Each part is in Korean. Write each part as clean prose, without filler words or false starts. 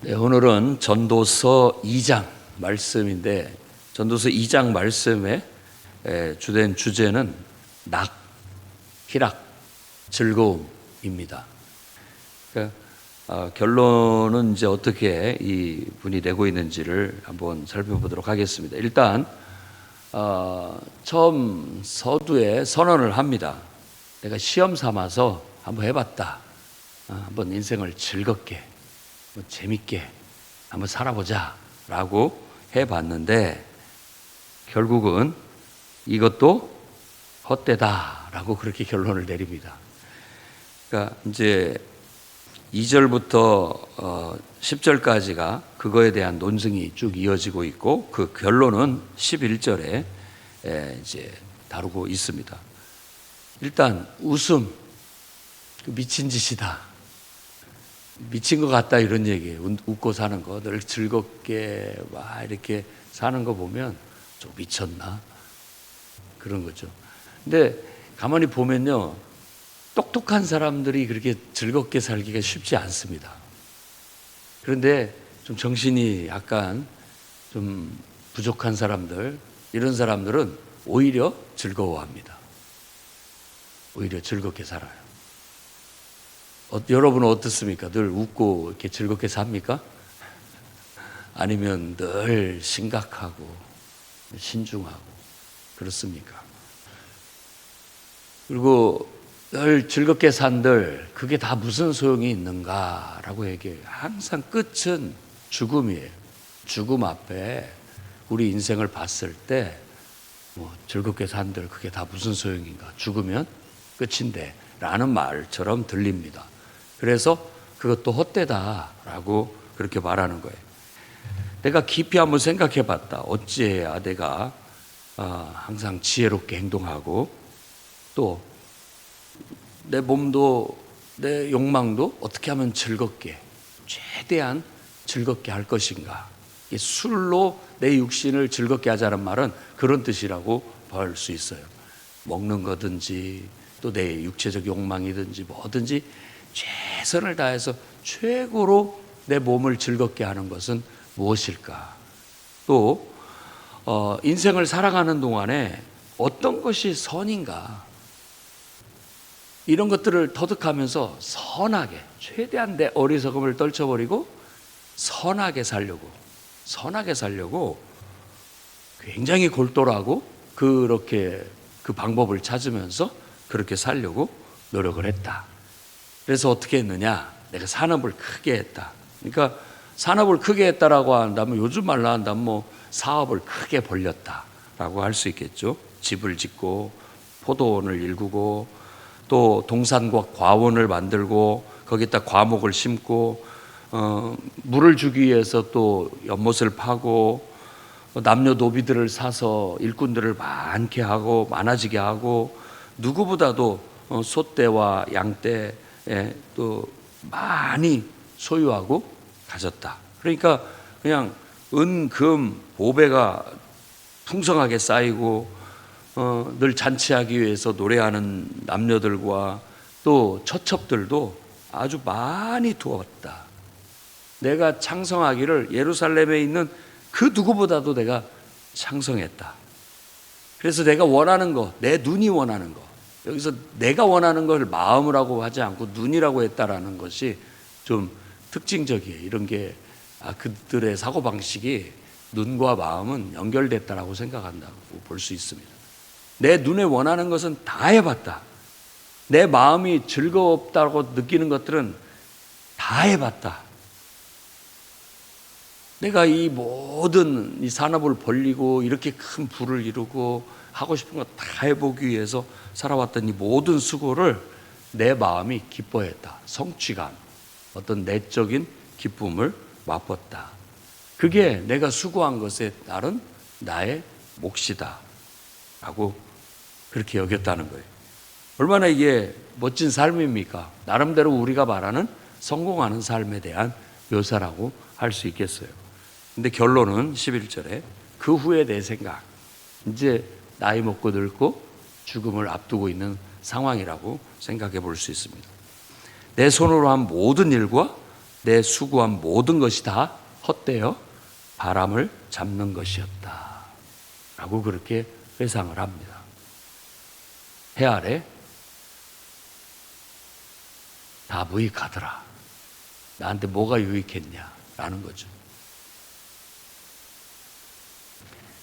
네, 오늘은 전도서 2장 말씀인데 전도서 2장 말씀의 주된 주제는 낙, 희락, 즐거움입니다. 그러니까 결론은 이제 어떻게 이 분이 내고 있는지를 한번 살펴보도록 하겠습니다. 일단 처음 서두에 선언을 합니다. 내가 시험 삼아서 한번 해봤다. 한번 인생을 즐겁게 재밌게 한번 살아보자 라고 해봤는데 결국은 이것도 헛되다 라고 그렇게 결론을 내립니다. 그러니까 이제 2절부터 10절까지가 그거에 대한 논증이 쭉 이어지고 있고 그 결론은 11절에 이제 다루고 있습니다. 일단 웃음, 미친 짓이다. 미친 것 같다 이런 얘기예요. 웃고 사는 거, 늘 즐겁게 막 이렇게 사는 거 보면 좀 미쳤나? 그런 거죠. 근데 가만히 보면요, 똑똑한 사람들이 그렇게 즐겁게 살기가 쉽지 않습니다. 그런데 좀 정신이 약간 좀 부족한 사람들, 이런 사람들은 오히려 즐거워합니다. 오히려 즐겁게 살아요. 여러분은 어떻습니까? 늘 웃고 이렇게 즐겁게 삽니까? 아니면 늘 심각하고 신중하고 그렇습니까? 그리고 늘 즐겁게 산들 그게 다 무슨 소용이 있는가라고 얘기해요. 항상 끝은 죽음이에요. 죽음 앞에 우리 인생을 봤을 때 즐겁게 산들 그게 다 무슨 소용인가? 죽으면 끝인데 라는 말처럼 들립니다. 그래서 그것도 헛되다라고 그렇게 말하는 거예요. 내가 깊이 한번 생각해 봤다. 어찌해야 내가 항상 지혜롭게 행동하고 또 내 몸도 내 욕망도 어떻게 하면 즐겁게 최대한 즐겁게 할 것인가. 술로 내 육신을 즐겁게 하자는 말은 그런 뜻이라고 볼 수 있어요. 먹는 거든지 또 내 육체적 욕망이든지 뭐든지 최선을 다해서 최고로 내 몸을 즐겁게 하는 것은 무엇일까? 또 인생을 살아가는 동안에 어떤 것이 선인가? 이런 것들을 터득하면서 선하게 최대한 내 어리석음을 떨쳐버리고 선하게 살려고 굉장히 골똘하고 그렇게 그 방법을 찾으면서 그렇게 살려고 노력을 했다. 그래서 어떻게 했느냐? 내가 산업을 크게 했다. 그러니까 산업을 크게 했다라고 한다면 요즘 말로 한다면 사업을 크게 벌렸다라고 할 수 있겠죠. 집을 짓고 포도원을 일구고 또 동산과 과원을 만들고 거기다 과목을 심고 물을 주기 위해서 또 연못을 파고 남녀노비들을 사서 일꾼들을 많아지게 하고 누구보다도 소떼와 양떼 또 많이 소유하고 가졌다. 그러니까 그냥 은, 금, 보배가 풍성하게 쌓이고 늘 잔치하기 위해서 노래하는 남녀들과 또 처첩들도 아주 많이 두었다. 내가 창성하기를 예루살렘에 있는 그 누구보다도 내가 창성했다. 그래서 내가 원하는 거, 내 눈이 원하는 거, 여기서 내가 원하는 걸 마음이라고 하지 않고 눈이라고 했다라는 것이 좀 특징적이에요. 이런 게 그들의 사고방식이 눈과 마음은 연결됐다라고 생각한다고 볼 수 있습니다. 내 눈에 원하는 것은 다 해봤다. 내 마음이 즐겁다고 느끼는 것들은 다 해봤다. 내가 이 모든 이 산업을 벌리고 이렇게 큰 부를 이루고 하고 싶은 거 다 해보기 위해서 살아왔던 이 모든 수고를 내 마음이 기뻐했다. 성취감, 어떤 내적인 기쁨을 맛봤다. 그게 내가 수고한 것에 따른 나의 몫이다 라고 그렇게 여겼다는 거예요. 얼마나 이게 멋진 삶입니까? 나름대로 우리가 말하는 성공하는 삶에 대한 묘사라고 할 수 있겠어요. 근데 결론은 11절에 그 후에 내 생각, 이제 나이 먹고 늙고 죽음을 앞두고 있는 상황이라고 생각해 볼 수 있습니다. 내 손으로 한 모든 일과 내 수고한 모든 것이 다 헛되어 바람을 잡는 것이었다 라고 그렇게 회상을 합니다. 해 아래 다 무익하더라. 나한테 뭐가 유익했냐라는 거죠.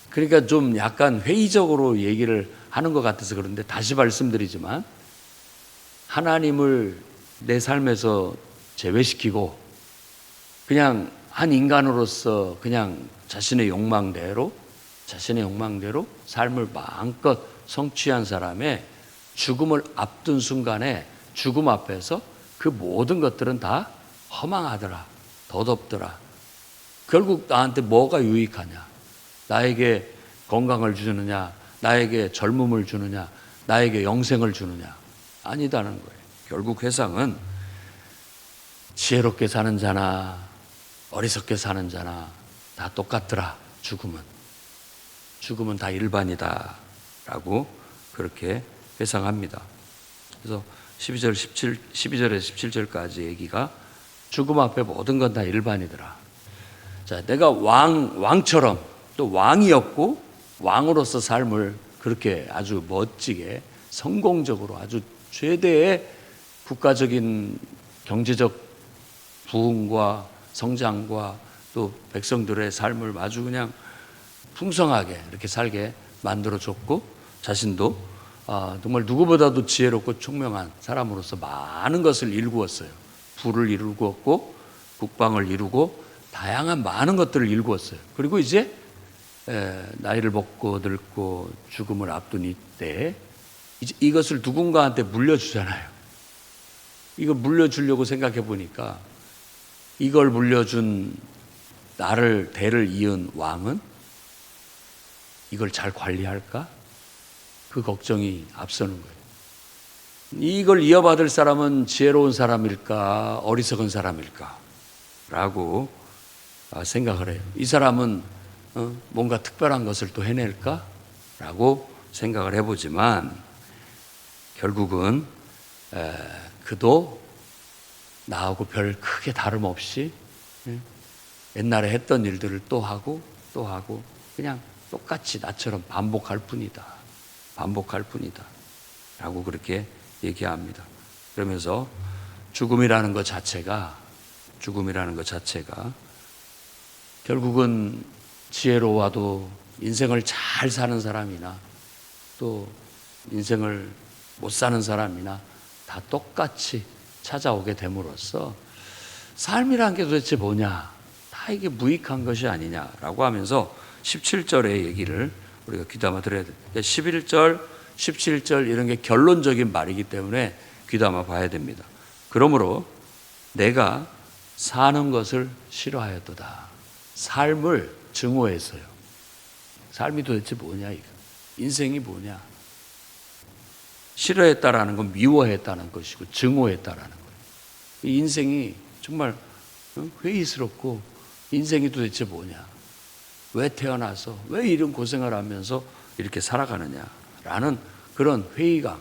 그러니까 좀 약간 회의적으로 얘기를 하는 것 같아서 그런데 다시 말씀드리지만, 하나님을 내 삶에서 제외시키고 그냥 한 인간으로서 그냥 자신의 욕망대로 삶을 마음껏 성취한 사람의 죽음을 앞둔 순간에 죽음 앞에서 그 모든 것들은 다 허망하더라, 덧없더라. 결국 나한테 뭐가 유익하냐? 나에게 건강을 주느냐? 나에게 젊음을 주느냐? 나에게 영생을 주느냐? 아니다는 거예요. 결국 회상은 지혜롭게 사는 자나 어리석게 사는 자나 다 똑같더라. 죽음은 다 일반이다 라고 그렇게 회상합니다. 그래서 12절에서 17절까지 얘기가 죽음 앞에 모든 건 다 일반이더라. 자, 내가 왕처럼 또 왕이었고 왕으로서 삶을 그렇게 아주 멋지게 성공적으로 아주 최대의 국가적인 경제적 부흥과 성장과 또 백성들의 삶을 아주 그냥 풍성하게 이렇게 살게 만들어줬고, 자신도 정말 누구보다도 지혜롭고 총명한 사람으로서 많은 것을 일구었어요. 부를 이루었고 국방을 이루고 다양한 많은 것들을 일구었어요. 그리고 이제 나이를 먹고 늙고 죽음을 앞둔 이때 이것을 누군가한테 물려주잖아요. 이걸 물려주려고 생각해 보니까 이걸 물려준 대를 이은 왕은 이걸 잘 관리할까? 그 걱정이 앞서는 거예요. 이걸 이어받을 사람은 지혜로운 사람일까? 어리석은 사람일까? 라고 생각을 해요. 이 사람은 뭔가 특별한 것을 또 해낼까? 라고 생각을 해보지만 결국은 그도 나하고 별 크게 다름없이 옛날에 했던 일들을 또 하고 그냥 똑같이 나처럼 반복할 뿐이다 라고 그렇게 얘기합니다. 그러면서 죽음이라는 것 자체가 결국은 지혜로워도 인생을 잘 사는 사람이나 또 인생을 못 사는 사람이나 다 똑같이 찾아오게 됨으로써 삶이란 게 도대체 뭐냐? 다 이게 무익한 것이 아니냐라고 하면서 17절의 얘기를 우리가 귀담아 들어야 돼요. 11절, 17절 이런 게 결론적인 말이기 때문에 귀담아 봐야 됩니다. 그러므로 내가 사는 것을 싫어하였도다. 삶을 증오했어요. 삶이 도대체 뭐냐 이거. 인생이 뭐냐. 싫어했다라는 건 미워했다는 것이고 증오했다라는 거예요. 이 인생이 정말 회의스럽고 인생이 도대체 뭐냐. 왜 태어나서 왜 이런 고생을 하면서 이렇게 살아가느냐라는 그런 회의감.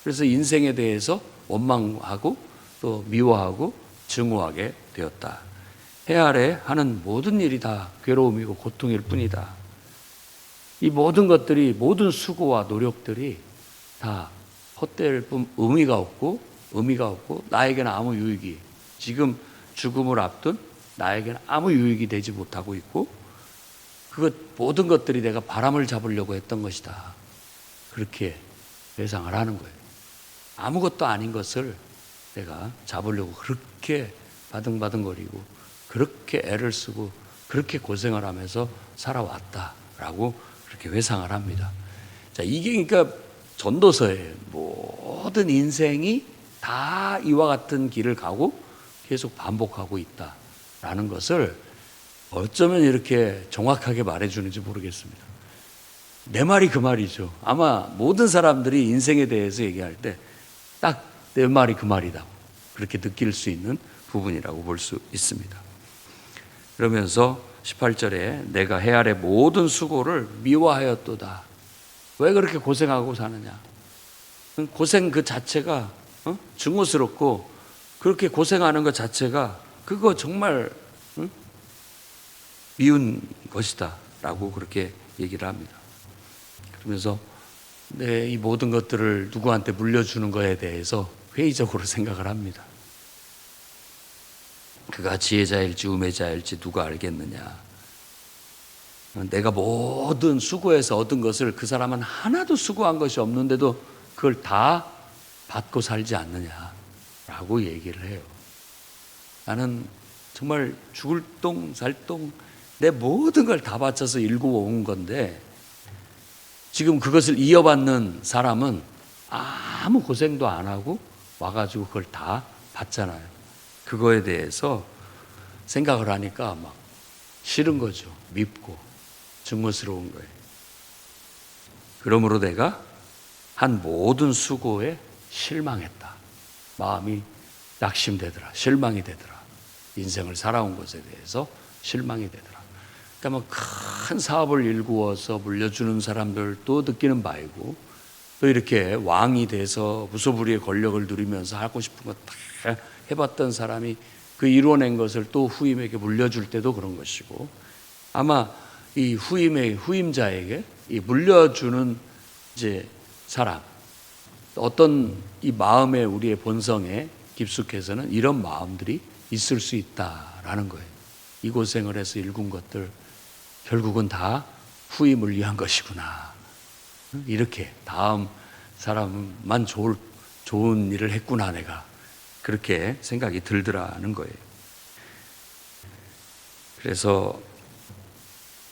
그래서 인생에 대해서 원망하고 또 미워하고 증오하게 되었다. 해 아래 하는 모든 일이 다 괴로움이고 고통일 뿐이다. 이 모든 것들이 모든 수고와 노력들이 다 헛될 뿐 의미가 없고 나에게는 아무 유익이 지금 죽음을 앞둔 나에게는 아무 유익이 되지 못하고 있고 그것 모든 것들이 내가 바람을 잡으려고 했던 것이다. 그렇게 회상을 하는 거예요. 아무것도 아닌 것을 내가 잡으려고 그렇게 바등바등거리고 그렇게 애를 쓰고 그렇게 고생을 하면서 살아왔다라고 그렇게 회상을 합니다. 자, 이게 그러니까 전도서예요. 모든 인생이 다 이와 같은 길을 가고 계속 반복하고 있다라는 것을 어쩌면 이렇게 정확하게 말해주는지 모르겠습니다. 내 말이 그 말이죠. 아마 모든 사람들이 인생에 대해서 얘기할 때 딱 내 말이 그 말이다. 그렇게 느낄 수 있는 부분이라고 볼 수 있습니다. 그러면서 18절에 내가 해 아래 모든 수고를 미워하였도다. 왜 그렇게 고생하고 사느냐. 고생 그 자체가 증오스럽고 그렇게 고생하는 것 자체가 그거 정말 미운 것이다 라고 그렇게 얘기를 합니다. 그러면서 이 모든 것들을 누구한테 물려주는 것에 대해서 회의적으로 생각을 합니다. 그가 지혜자일지 우매자일지 누가 알겠느냐. 내가 모든 수고해서 얻은 것을 그 사람은 하나도 수고한 것이 없는데도 그걸 다 받고 살지 않느냐라고 얘기를 해요. 나는 정말 죽을 똥 살똥 내 모든 걸 다 바쳐서 일구어온 건데 지금 그것을 이어받는 사람은 아무 고생도 안 하고 와가지고 그걸 다 받잖아요. 그거에 대해서 생각을 하니까 막 싫은 거죠. 밉고 증오스러운 거예요. 그러므로 내가 한 모든 수고에 실망했다. 마음이 낙심되더라. 실망이 되더라. 인생을 살아온 것에 대해서 실망이 되더라. 그러니까 큰 사업을 일구어서 물려주는 사람들도 느끼는 바이고 또 이렇게 왕이 돼서 무소불위의 권력을 누리면서 하고 싶은 거 다 해봤던 사람이 그 이뤄낸 것을 또 후임에게 물려줄 때도 그런 것이고 아마 이 후임자에게 이 물려주는 이제 사람 어떤 이 마음에 우리의 본성에 깊숙해서는 이런 마음들이 있을 수 있다라는 거예요. 이 고생을 해서 일군 것들 결국은 다 후임을 위한 것이구나. 이렇게 다음 사람만 좋은 일을 했구나 내가. 그렇게 생각이 들더라는 거예요. 그래서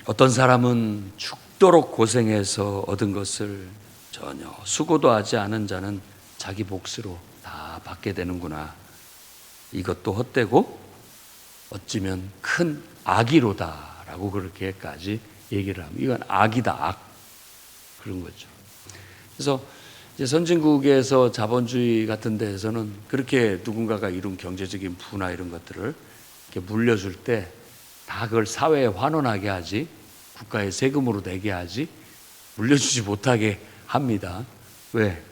어떤 사람은 죽도록 고생해서 얻은 것을 전혀 수고도 하지 않은 자는 자기 몫으로 다 받게 되는구나. 이것도 헛되고 어찌면 큰 악이로다라고 그렇게까지 얘기를 합니다. 이건 악이다, 악. 그런 거죠. 그래서 이제 선진국에서 자본주의 같은 데에서는 그렇게 누군가가 이룬 경제적인 부나 이런 것들을 이렇게 물려줄 때 다 그걸 사회에 환원하게 하지, 국가에 세금으로 내게 하지, 물려주지 못하게 합니다. 왜?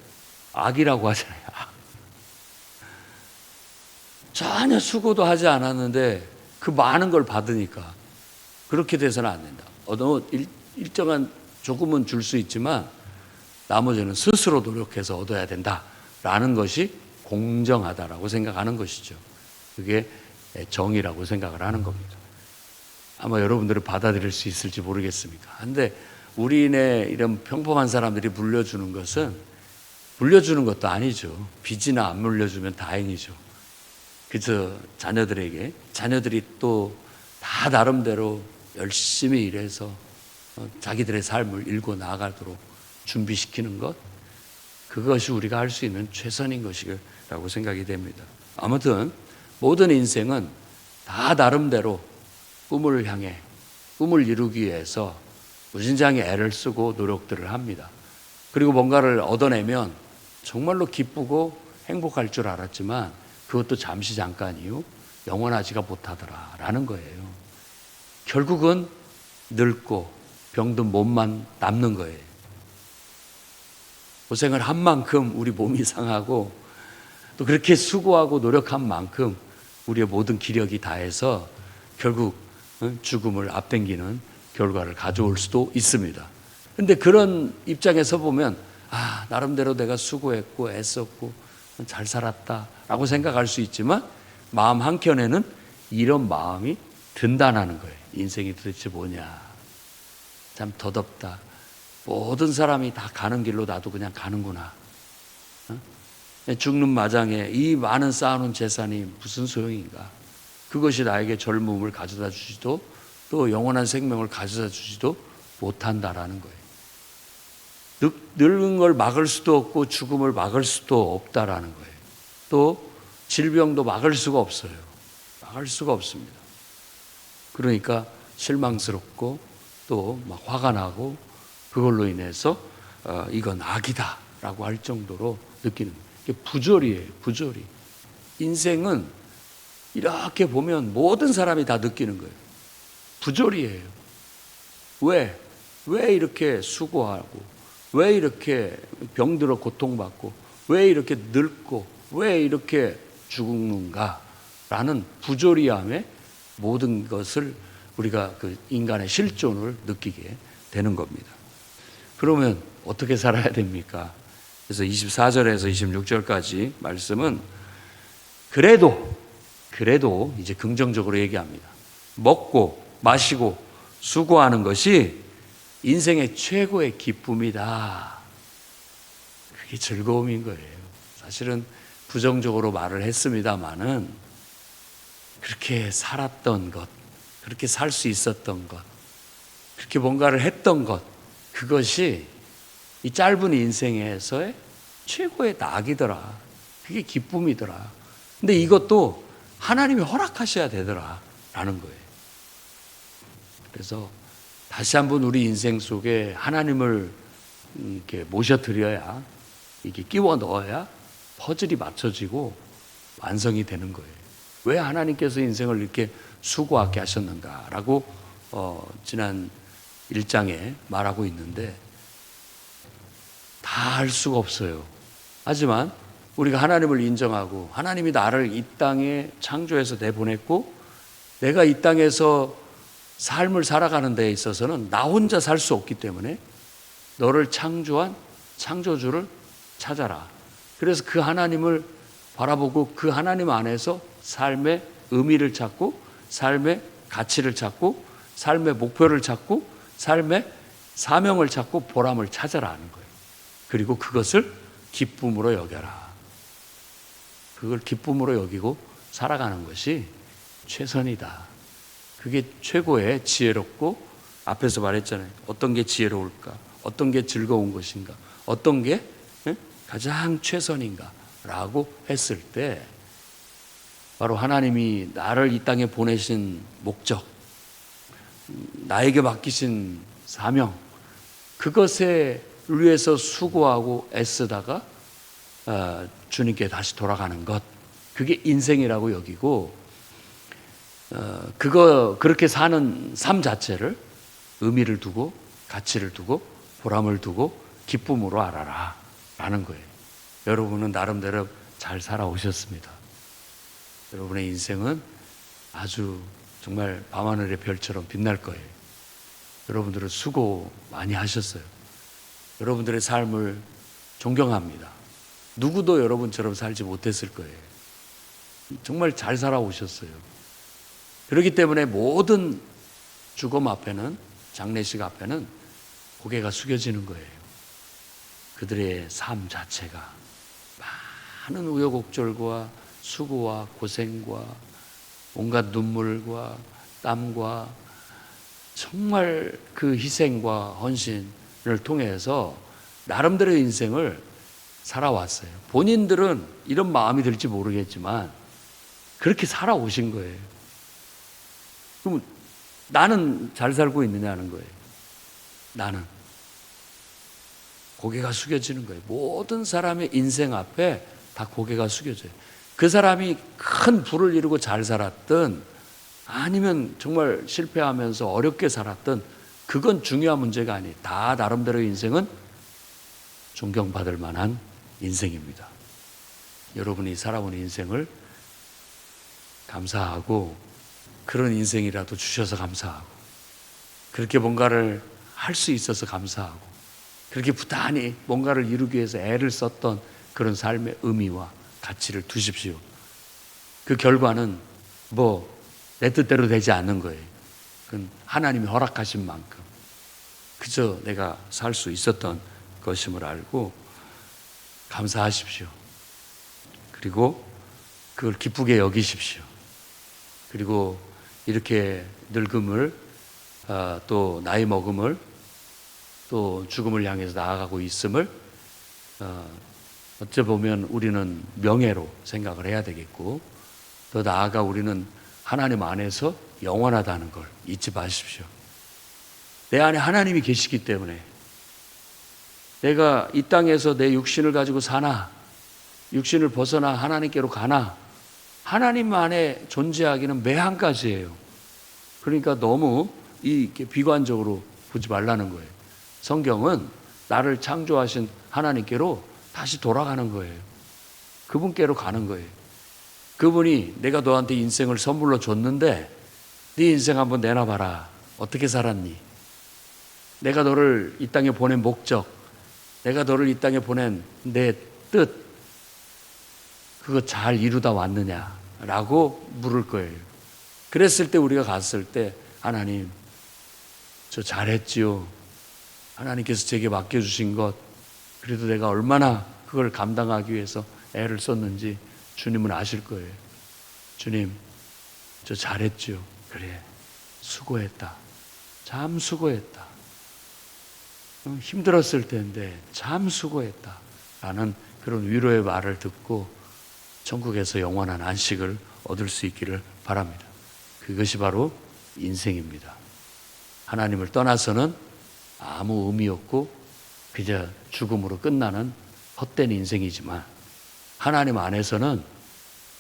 악이라고 하잖아요. 전혀 수고도 하지 않았는데 그 많은 걸 받으니까 그렇게 돼서는 안 된다. 일정한 조금은 줄 수 있지만 나머지는 스스로 노력해서 얻어야 된다라는 것이 공정하다라고 생각하는 것이죠. 그게 정의라고 생각을 하는 겁니다. 아마 여러분들이 받아들일 수 있을지 모르겠습니까? 그런데 우리네 이런 평범한 사람들이 물려주는 것은 물려주는 것도 아니죠. 빚이나 안 물려주면 다행이죠. 그래서 자녀들이 또 다 나름대로 열심히 일해서 자기들의 삶을 일궈 나가도록 준비시키는 것, 그것이 우리가 할 수 있는 최선인 것이라고 생각이 됩니다. 아무튼 모든 인생은 다 나름대로 꿈을 향해 꿈을 이루기 위해서 무진장의 애를 쓰고 노력들을 합니다. 그리고 뭔가를 얻어내면 정말로 기쁘고 행복할 줄 알았지만 그것도 잠시 잠깐이요 영원하지가 못하더라라는 거예요. 결국은 늙고 병든 몸만 남는 거예요. 고생을 한 만큼 우리 몸이 상하고 또 그렇게 수고하고 노력한 만큼 우리의 모든 기력이 다해서 결국 죽음을 앞당기는 결과를 가져올 수도 있습니다. 그런데 그런 입장에서 보면 나름대로 내가 수고했고 애썼고 잘 살았다라고 생각할 수 있지만 마음 한켠에는 이런 마음이 든단하는 거예요. 인생이 도대체 뭐냐. 참 더덥다. 모든 사람이 다 가는 길로 나도 그냥 가는구나. 죽는 마장에 이 많은 쌓아놓은 재산이 무슨 소용인가. 그것이 나에게 젊음을 가져다 주지도 또 영원한 생명을 가져다 주지도 못한다라는 거예요. 늙은 걸 막을 수도 없고 죽음을 막을 수도 없다라는 거예요. 또 질병도 막을 수가 없어요. 막을 수가 없습니다. 그러니까 실망스럽고 또 막 화가 나고 그걸로 인해서 이건 악이다라고 할 정도로 느끼는 거예요. 이게 부조리예요. 부조리. 인생은 이렇게 보면 모든 사람이 다 느끼는 거예요. 부조리예요. 왜 이렇게 수고하고 왜 이렇게 병들어 고통받고 왜 이렇게 늙고 왜 이렇게 죽는가. 라는 부조리함에 모든 것을 우리가 그 인간의 실존을 느끼게 되는 겁니다. 그러면 어떻게 살아야 됩니까? 그래서 24절에서 26절까지 말씀은 그래도 이제 긍정적으로 얘기합니다. 먹고 마시고 수고하는 것이 인생의 최고의 기쁨이다. 그게 즐거움인 거예요. 사실은 부정적으로 말을 했습니다마는 그렇게 살았던 것, 그렇게 살 수 있었던 것, 그렇게 뭔가를 했던 것, 그것이 이 짧은 인생에서의 최고의 낙이더라. 그게 기쁨이더라. 근데 이것도 하나님이 허락하셔야 되더라. 라는 거예요. 그래서 다시 한번 우리 인생 속에 하나님을 이렇게 모셔드려야, 이게 끼워 넣어야 퍼즐이 맞춰지고 완성이 되는 거예요. 왜 하나님께서 인생을 이렇게 수고하게 하셨는가라고 지난 1장에 말하고 있는데 다 알 수가 없어요. 하지만 우리가 하나님을 인정하고 하나님이 나를 이 땅에 창조해서 내보냈고 내가 이 땅에서 삶을 살아가는 데 있어서는 나 혼자 살 수 없기 때문에 너를 창조한 창조주를 찾아라. 그래서 그 하나님을 바라보고 그 하나님 안에서 삶의 의미를 찾고 삶의 가치를 찾고 삶의 목표를 찾고 삶의 사명을 찾고 보람을 찾아라 하는 거예요. 그리고 그것을 기쁨으로 여겨라. 그걸 기쁨으로 여기고 살아가는 것이 최선이다. 그게 최고의 지혜롭고 앞에서 말했잖아요. 어떤 게 지혜로울까? 어떤 게 즐거운 것인가? 어떤 게 가장 최선인가? 라고 했을 때 바로 하나님이 나를 이 땅에 보내신 목적, 나에게 맡기신 사명, 그것에 위해서 수고하고 애쓰다가 주님께 다시 돌아가는 것, 그게 인생이라고 여기고 그렇게 사는 삶 자체를 의미를 두고 가치를 두고 보람을 두고 기쁨으로 알아라 라는 거예요. 여러분은 나름대로 잘 살아오셨습니다. 여러분의 인생은 아주 정말 밤하늘의 별처럼 빛날 거예요. 여러분들은 수고 많이 하셨어요. 여러분들의 삶을 존경합니다. 누구도 여러분처럼 살지 못했을 거예요. 정말 잘 살아오셨어요. 그렇기 때문에 모든 죽음 앞에는, 장례식 앞에는 고개가 숙여지는 거예요. 그들의 삶 자체가 많은 우여곡절과 수고와 고생과 온갖 눈물과 땀과 정말 그 희생과 헌신을 통해서 나름대로 인생을 살아왔어요. 본인들은 이런 마음이 들지 모르겠지만 그렇게 살아오신 거예요. 그럼 나는 잘 살고 있느냐는 거예요. 나는. 고개가 숙여지는 거예요. 모든 사람의 인생 앞에 다 고개가 숙여져요. 그 사람이 큰 부를 이루고 잘 살았든 아니면 정말 실패하면서 어렵게 살았든 그건 중요한 문제가 아니에요. 다 나름대로 인생은 존경받을 만한 인생입니다. 여러분이 살아온 인생을 감사하고 그런 인생이라도 주셔서 감사하고 그렇게 뭔가를 할 수 있어서 감사하고 그렇게 부단히 뭔가를 이루기 위해서 애를 썼던 그런 삶의 의미와 가치를 두십시오. 그 결과는 내 뜻대로 되지 않는 거예요. 그건 하나님이 허락하신 만큼 그저 내가 살 수 있었던 것임을 알고 감사하십시오. 그리고 그걸 기쁘게 여기십시오. 그리고 이렇게 늙음을 또 나이 먹음을 또 죽음을 향해서 나아가고 있음을 어찌 보면 우리는 명예로 생각을 해야 되겠고 더 나아가 우리는 하나님 안에서 영원하다는 걸 잊지 마십시오. 내 안에 하나님이 계시기 때문에 내가 이 땅에서 내 육신을 가지고 사나 육신을 벗어나 하나님께로 가나 하나님 안에 존재하기는 매 한 가지예요. 그러니까 너무 이렇게 비관적으로 보지 말라는 거예요. 성경은 나를 창조하신 하나님께로 다시 돌아가는 거예요. 그분께로 가는 거예요. 그분이 내가 너한테 인생을 선물로 줬는데 네 인생 한번 내놔봐라. 어떻게 살았니? 내가 너를 이 땅에 보낸 목적, 내가 너를 이 땅에 보낸 내 뜻, 그거 잘 이루다 왔느냐라고 물을 거예요. 그랬을 때 우리가 갔을 때 하나님, 저 잘했지요. 하나님께서 제게 맡겨주신 것, 그래도 내가 얼마나 그걸 감당하기 위해서 애를 썼는지 주님은 아실 거예요. 주님, 저 잘했지요. 그래, 수고했다. 참 수고했다. 힘들었을 텐데 참 수고했다. 라는 그런 위로의 말을 듣고 천국에서 영원한 안식을 얻을 수 있기를 바랍니다. 그것이 바로 인생입니다. 하나님을 떠나서는 아무 의미 없고 그저 죽음으로 끝나는 헛된 인생이지만 하나님 안에서는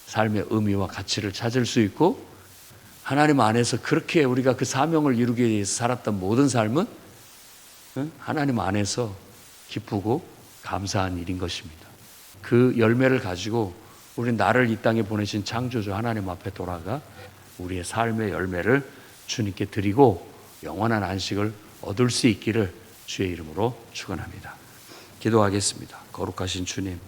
삶의 의미와 가치를 찾을 수 있고 하나님 안에서 그렇게 우리가 그 사명을 이루기 위해서 살았던 모든 삶은 하나님 안에서 기쁘고 감사한 일인 것입니다. 그 열매를 가지고 우리 나를 이 땅에 보내신 창조주 하나님 앞에 돌아가 우리의 삶의 열매를 주님께 드리고 영원한 안식을 얻을 수 있기를 주의 이름으로 축원합니다. 기도하겠습니다. 거룩하신 주님,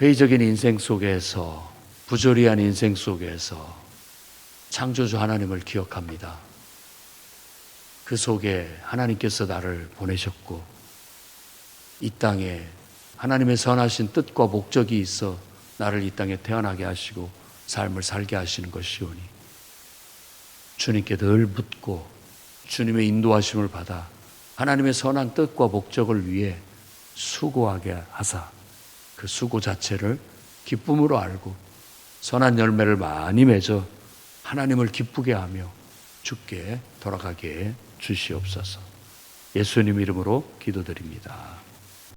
회의적인 인생 속에서, 부조리한 인생 속에서 창조주 하나님을 기억합니다. 그 속에 하나님께서 나를 보내셨고 이 땅에 하나님의 선하신 뜻과 목적이 있어 나를 이 땅에 태어나게 하시고 삶을 살게 하시는 것이오니 주님께 늘 묻고 주님의 인도하심을 받아 하나님의 선한 뜻과 목적을 위해 수고하게 하사 그 수고 자체를 기쁨으로 알고 선한 열매를 많이 맺어 하나님을 기쁘게 하며 주께 돌아가게 주시옵소서. 예수님 이름으로 기도드립니다.